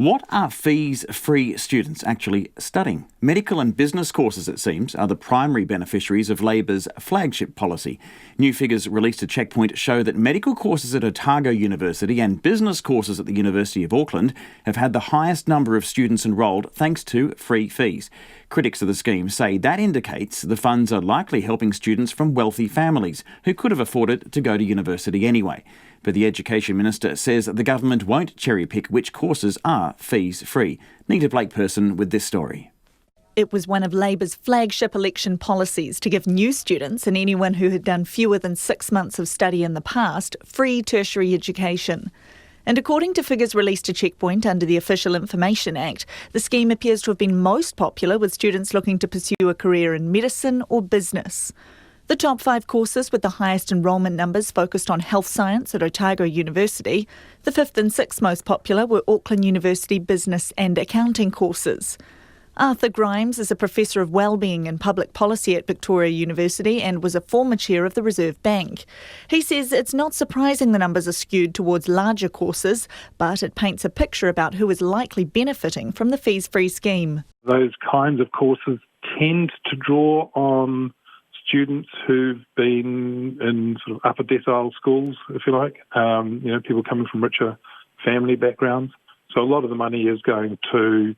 What are fees-free students actually studying? Medical and business courses, it seems, are the primary beneficiaries of Labor's flagship policy. New figures released at Checkpoint show that medical courses at Otago University and business courses at the University of Auckland have had the highest number of students enrolled thanks to free fees. Critics of the scheme say that indicates the funds are likely helping students from wealthy families who could have afforded to go to university anyway. But the Education Minister says the government won't cherry-pick which courses are fees-free. Nita Blake-Person with this story. It was one of Labor's flagship election policies to give new students and anyone who had done fewer than 6 months of study in the past free tertiary education. And according to figures released to Checkpoint under the Official Information Act, the scheme appears to have been most popular with students looking to pursue a career in medicine or business. The top 5 courses with the highest enrolment numbers focused on health science at Otago University. The 5th and 6th most popular were Auckland University business and accounting courses. Arthur Grimes is a professor of wellbeing and public policy at Victoria University and was a former chair of the Reserve Bank. He says it's not surprising the numbers are skewed towards larger courses, but it paints a picture about who is likely benefiting from the fees-free scheme. Those kinds of courses tend to draw on students who've been in sort of upper decile schools, if you like, people coming from richer family backgrounds. So a lot of the money is going to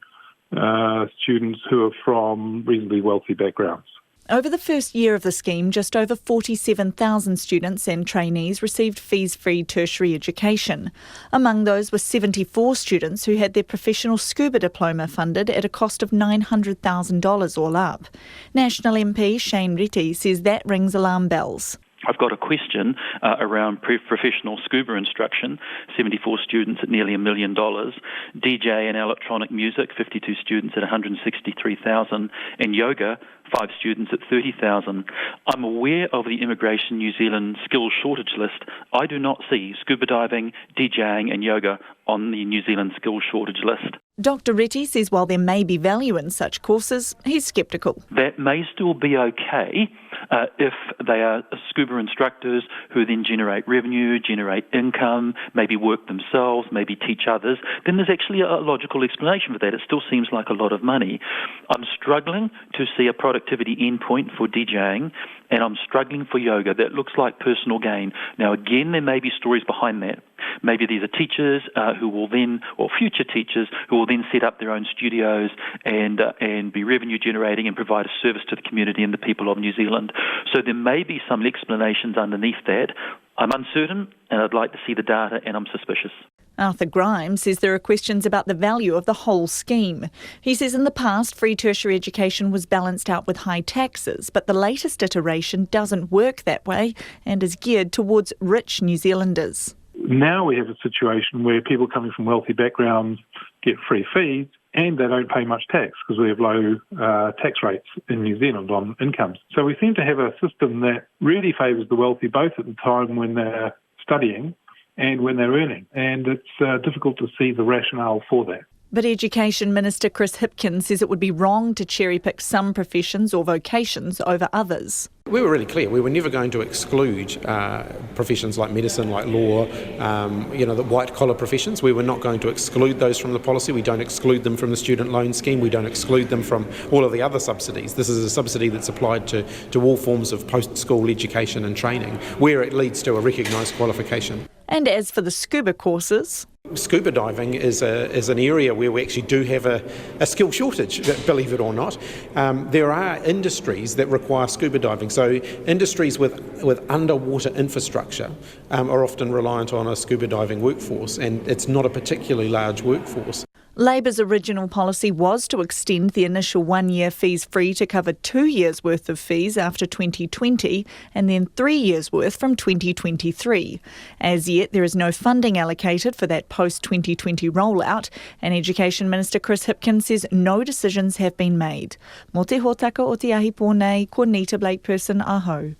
students who are from reasonably wealthy backgrounds. Over the first year of the scheme, just over 47,000 students and trainees received fees-free tertiary education. Among those were 74 students who had their professional scuba diploma funded at a cost of $900,000 all up. National MP Shane Reti says that rings alarm bells. I've got a question around professional scuba instruction, 74 students at nearly $1 million, DJ and electronic music, 52 students at $163,000, and yoga, 5 students at $30,000. I'm aware of the Immigration New Zealand skills shortage list. I do not see scuba diving, DJing and yoga on the New Zealand skills shortage list. Dr Reti says while there may be value in such courses, he's sceptical. That may still be okay if they are scuba instructors who then generate revenue, generate income, maybe work themselves, maybe teach others. Then there's actually a logical explanation for that. It still seems like a lot of money. I'm struggling to see a productivity endpoint for DJing, and I'm struggling for yoga. That looks like personal gain. Now, again, there may be stories behind that. Maybe these are teachers who will then, or future teachers, who will then set up their own studios and be revenue generating and provide a service to the community and the people of New Zealand. So there may be some explanations underneath that. I'm uncertain, and I'd like to see the data, and I'm suspicious. Arthur Grimes says there are questions about the value of the whole scheme. He says in the past, free tertiary education was balanced out with high taxes, but the latest iteration doesn't work that way and is geared towards rich New Zealanders. Now we have a situation where people coming from wealthy backgrounds get free fees and they don't pay much tax because we have low tax rates in New Zealand on incomes. So we seem to have a system that really favours the wealthy both at the time when they're studying and when they're earning. And it's difficult to see the rationale for that. But Education Minister Chris Hipkins says it would be wrong to cherry-pick some professions or vocations over others. We were really clear. We were never going to exclude professions like medicine, like law, the white-collar professions. We were not going to exclude those from the policy. We don't exclude them from the student loan scheme. We don't exclude them from all of the other subsidies. This is a subsidy that's applied to all forms of post-school education and training, where it leads to a recognised qualification. And as for the scuba courses, scuba diving is an area where we actually do have a skill shortage, believe it or not. There are industries that require scuba diving. So industries with underwater infrastructure are often reliant on a scuba diving workforce, and it's not a particularly large workforce. Labor's original policy was to extend the initial 1 year fees free to cover 2 years' worth of fees after 2020 and then 3 years' worth from 2023. As yet, there is no funding allocated for that post-2020 rollout, and Education Minister Chris Hipkins says no decisions have been made. Mō te hōtaka o te ahi pōnei, ko Nita Blake-Person, aho.